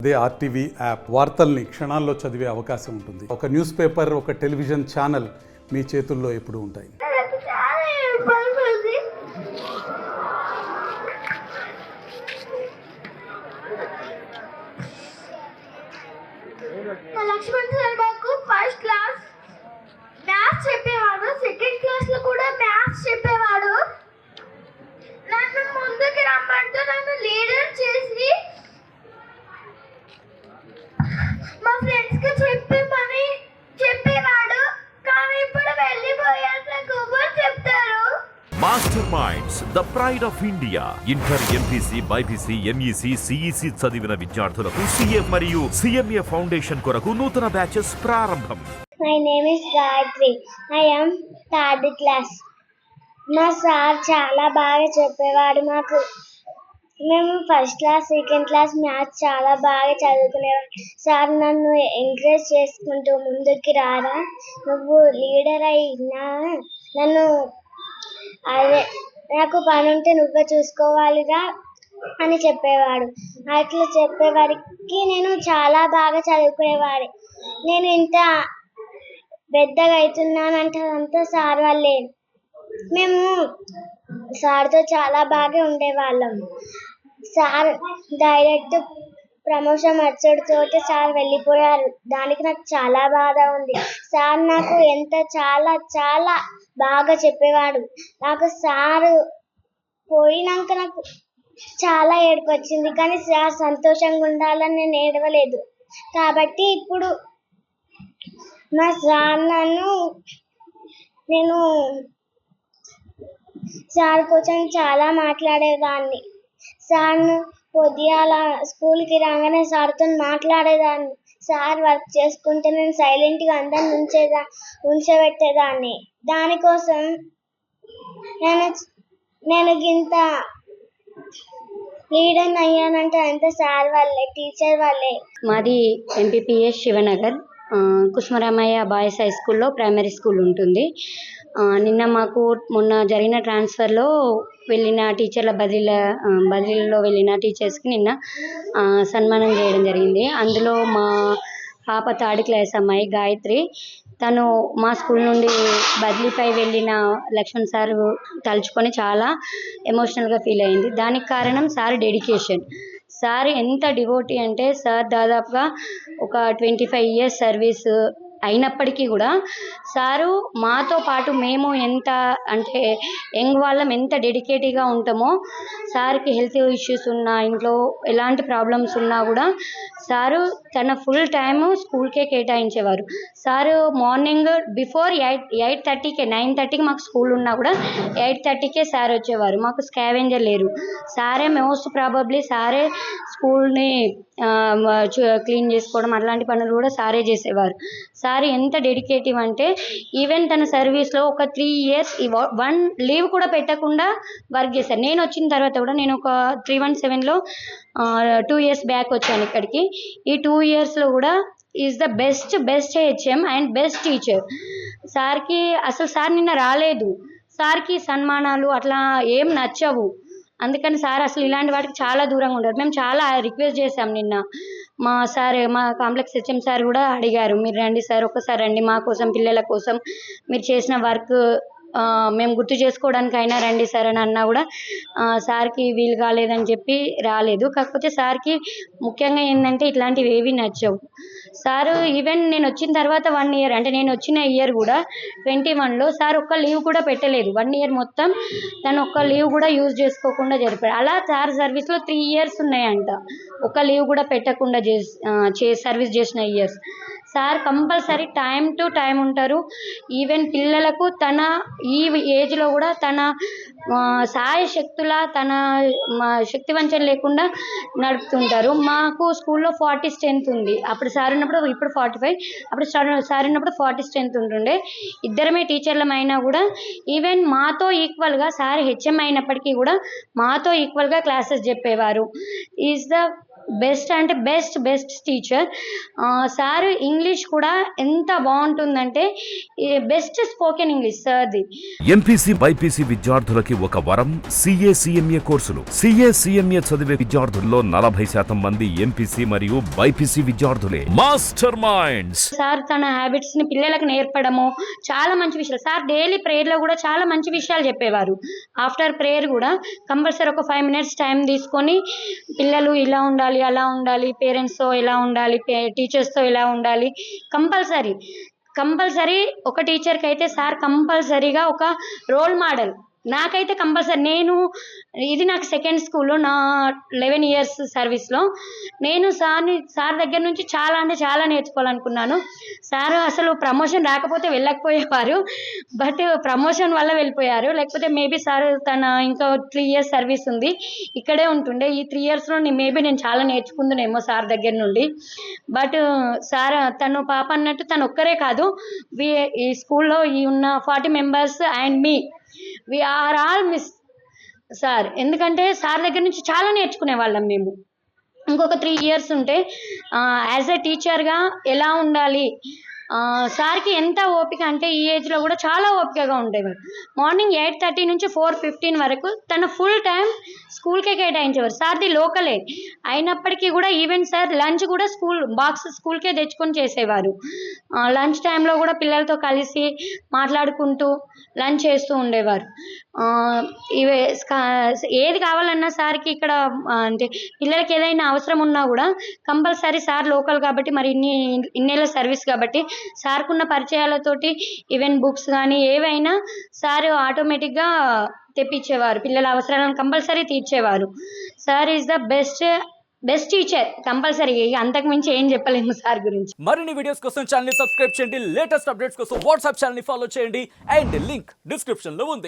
అదే RTV app వార్తల్ని క్షణాల్లో చదివే అవకాశం ఉంటుంది. ఒక న్యూస్ పేపర్, ఒక టెలివిజన్ ఛానల్ మీ చేతుల్లో ఎప్పుడూ ఉంటాయి. లక్ష్మణ్ సార్ మాకు ఫస్ట్ క్లాస్ మ్యాథ్స్ చెప్పేవాడు, సెకండ్ క్లాస్ లో కూడా మ్యాథ్స్ చెప్పేవాడు. నన్ను ముందుకు రమ్మంటూ నన్ను లీడర్ చేసి మా ఫ్రెండ్స్ కి చెప్పమని చెప్పేవాడు. కానీ ఇప్పుడు వెళ్ళిపోయారు, నాకు ఎవరు చెప్తారు? Master minds, the pride of India. Inter, MPC, BiPC, MEC, CEC చదివిన విద్యార్థులకు సిఏ మరియు సిఎంఏ ఫౌండేషన్ కొరకు నూతన బ్యాచెస్ ప్రారంభం. My name is Gayatri. I am third class. మా సార్ చాలా బాగా చెప్పేవాడు మాకు. మేము first class, second class maths చాలా బాగా చదువుకునేవాడు. సార్ నన్ను ఎంకరేజ్ చేసుకుంటూ ముందుకి రారా, నువ్వు లీడర్ అయినా నన్ను అదే నాకు పని ఉంటే నువ్వే చూసుకోవాలిరా అని చెప్పేవాడు. అట్లా చెప్పేవాడికి నేను చాలా బాగా చదువుకునేవాడి. నేను ఇంత పెద్దగా అవుతున్నానంటే అంతా సార్ వల్లే. మేము సార్తో చాలా బాగా ఉండేవాళ్ళం. సార్ డైరెక్ట్ ప్రమోషన్ వచ్చేటితోటి సార్ వెళ్ళిపోయారు. దానికి నాకు చాలా బాధ ఉంది. సార్ నాకు చాలా చాలా బాగా చెప్పేవాడు. నాకు సార్ పోయినాక నాకు చాలా ఏడుపు వచ్చింది, కానీ సార్ సంతోషంగా ఉండాలని నేను ఏడవలేదు. కాబట్టి ఇప్పుడు మా సార్ నేను సార్ కోసం చాలా మాట్లాడేదాన్ని. సార్ను పొద్దుగాల స్కూల్కి రాగానే సార్తో మాట్లాడేదాన్ని. సార్ వర్క్ చేసుకుంటే నేను సైలెంట్గా అందరిని ఉంచబెట్టేదాన్ని. దానికోసం నేను ఇంత లీడర్ అయ్యానంటే అంత సార్ వల్లే, టీచర్ వల్లే. మాది ఎంపీపీఎస్ శివనగర్ కుసుమరామయ్య బాయ్స్ హై స్కూల్లో ప్రైమరీ స్కూల్ ఉంటుంది. నిన్న మాకు మొన్న జరిగిన ట్రాన్స్ఫర్లో వెళ్ళిన టీచర్ల బదిలీలో వెళ్ళిన టీచర్స్కి నిన్న సన్మానం చేయడం జరిగింది. అందులో మా పాప థర్డ్ క్లాస్ అమ్మాయి గాయత్రి, తను మా స్కూల్ నుండి బదిలీపై వెళ్ళిన లక్ష్మణ్ సార్ తలుచుకొని చాలా ఎమోషనల్గా ఫీల్ అయింది. దానికి కారణం సార్ డెడికేషన్. సార్ ఎంత డివోటీ అంటే, సార్ దాదాపుగా ఒక 25 years సర్వీస్ అయినప్పటికీ కూడా సారు మాతో పాటు మేము ఎంత అంటే యంగ్ వాళ్ళం ఎంత డెడికేట్గా ఉంటామో, సార్కి హెల్త్ ఇష్యూస్ ఉన్నా, ఇంట్లో ఎలాంటి ప్రాబ్లమ్స్ ఉన్నా కూడా సారు తన ఫుల్ టైము స్కూల్కే కేటాయించేవారు. సారు మార్నింగ్ బిఫోర్ 8:30కే 9:30కి మాకు స్కూల్ ఉన్నా కూడా 8:30కే సార్ వచ్చేవారు. మాకు స్కావెంజర్ లేరు. సారే మోస్ట్ ప్రాబబ్లీ సారే స్కూల్ని క్లీన్ చేసుకోవడం అట్లాంటి పనులు కూడా సారే చేసేవారు. సార్ ఎంత డెడికేటివ్ అంటే, ఈవెన్ తన సర్వీస్లో ఒక 3 years 1 లీవ్ కూడా పెట్టకుండా వర్క్ చేశారు. నేను వచ్చిన తర్వాత కూడా, నేను ఒక 317లో 2 years బ్యాక్ వచ్చాను ఇక్కడికి. ఈ 2 yearsలో కూడా is the best HM and best teacher. సార్కి అసలు సార్ నిన్న రాలేదు. సార్కి సన్మానాలు అట్లా ఏం నచ్చవు. అందుకని సార్ అసలు ఇలాంటి వాటికి చాలా దూరంగా ఉంటారు. మేము చాలా రిక్వెస్ట్ చేశాం నిన్న. మా కాంప్లెక్స్ హెచ్ఎం సార్ కూడా అడిగారు, మీరు రండి సార్, ఒక్కసారి రండి, మా కోసం పిల్లల కోసం మీరు చేసిన వర్క్ మేము గుర్తు చేసుకోవడానికైనా రండి సార్ అని అన్నా కూడా సార్కి వీలు కాలేదని చెప్పి రాలేదు. కాకపోతే సార్కి ముఖ్యంగా ఏంటంటే ఇట్లాంటివి ఏవి నచ్చవు. సారు ఈవెన్ నేను వచ్చిన తర్వాత 1 year అంటే నేను వచ్చిన ఇయర్ కూడా 21లో సార్ ఒక్క లీవ్ కూడా పెట్టలేదు. 1 year మొత్తం తను ఒక్క లీవ్ కూడా యూజ్ చేసుకోకుండా జరిపాడు. అలా సార్ సర్వీస్లో 3 years ఉన్నాయంట, ఒక్క లీవ్ కూడా పెట్టకుండా సర్వీస్ చేసిన years. Sir compulsory time to time ఉంటారు. ఈవెన్ పిల్లలకు తన ఈ ఏజ్లో కూడా తన సాయ శక్తుల తన శక్తి వంచన లేకుండా నడుపుతుంటారు. మాకు స్కూల్లో 40 strength ఉంది. అప్పుడు సార్ ఉన్నప్పుడు, ఇప్పుడు 45, అప్పుడు సార్ ఉన్నప్పుడు 40 strength ఉంటుండే. ఇద్దరమే టీచర్లం అయినా కూడా ఈవెన్ మాతో ఈక్వల్గా సార్ హెచ్ఎం అయినప్పటికీ కూడా మాతో ఈక్వల్గా క్లాసెస్ చెప్పేవారు. ఈజ్ ద బెస్ట్ అంటే బెస్ట్ టీచర్. సార్ ఇంగ్లీష్ కూడా ఎంత బాగుంటుందంటే బెస్ట్ స్పోకెన్ ఇంగ్లీష్ సార్ది. ఎంపీసీ బైపీసీ విద్యార్థులకి ఒక వరం సిఏ సిఎంఏ కోర్సులు. సిఏ సిఎంఏ చదివే విద్యార్థుల్లో 40% మంది ఎంపీసీ మరియు బైపీసీ విద్యార్థులే. Master minds. సార్ తన హ్యాబిట్స్ ని పిల్లలకు నేర్పడము చాలా మంచి విషయాలు. సార్ డైలీ ప్రేయర్ లో కూడా చాలా మంచి విషయాలు చెప్పేవారు. ఆఫ్టర్ ప్రేయర్ కూడా కంపల్సరీ ఒక 5 minutes టైం తీసుకొని పిల్లలు ఇలా ఉండాలి, అలా ఉండాలి, పేరెంట్స్తో ఎలా ఉండాలి, టీచర్స్తో ఎలా ఉండాలి, కంపల్సరీ ఒక టీచర్కి అయితే సార్ కంపల్సరీగా ఒక రోల్ మోడల్. నాకైతే కంపల్సరీ ఇది నాకు సెకండ్ స్కూల్ నా 11 years సర్వీస్లో. నేను సార్ దగ్గర నుంచి చాలా అంటే చాలా నేర్చుకోవాలనుకున్నాను. సార్ అసలు ప్రమోషన్ రాకపోతే వెళ్ళకపోయేవారు, బట్ ప్రమోషన్ వల్ల వెళ్ళిపోయారు. లేకపోతే మేబీ సార్ తన ఇంకా 3 years సర్వీస్ ఉంది, ఇక్కడే ఉంటుండే. ఈ 3 yearsలో నేను చాలా నేర్చుకుందునేమో సార్ దగ్గర నుండి. బట్ సార్ తను పాప అన్నట్టు తను ఒక్కరే కాదు, ఈ స్కూల్లో ఉన్న 40 members and me we are all miss sir. ఎందుకంటే సార్ దగ్గర నుంచి చాలా నేర్చుకునే వాళ్ళం మేము. ఇంకొక 3 years ఉంటే యాజ్ ఎ టీచర్గా ఎలా ఉండాలి, సార్కి ఎంత ఓపిక అంటే ఈ ఏజ్లో కూడా చాలా ఓపికగా ఉండేవారు. మార్నింగ్ 8:30 నుంచి 4:15 వరకు తన ఫుల్ టైం స్కూల్కే కేటాయించేవారు. సార్ది లోకలే అయినప్పటికీ కూడా ఈవెన్ సార్ లంచ్ కూడా స్కూల్కే తెచ్చుకొని చేసేవారు. లంచ్ టైంలో కూడా పిల్లలతో కలిసి మాట్లాడుకుంటూ లంచ్ చేస్తూ ఉండేవారు. ఏది కావాలన్నా సార్కి ఇక్కడ అంటే పిల్లలకి ఏదైనా అవసరం ఉన్నా కూడా కంపల్సరీ సార్ లోకల్ కాబట్టి, మరి ఇన్నేళ్ళ సర్వీస్ కాబట్టి సార్కున్న పరిచయాలతోటి ఈవెన్ బుక్స్ కానీ ఏవైనా సార్ ఆటోమేటిక్గా తెప్పించేవారు. పిల్లల అవసరాలను కంపల్సరీ తీర్చేవారు. Sir is the best teacher compulsory. అంతకు మించి ఏం చెప్పలేము సార్ గురించి. మరిన్ని వీడియోస్ కోసం ఛానల్ ని సబ్స్క్రైబ్ చేయండి. లేటెస్ట్ అప్డేట్స్ కోసం వాట్సాప్ ఛానల్ ని ఫాలో చేయండి. అండ్ లింక్ డిస్క్రిప్షన్ లో ఉంది.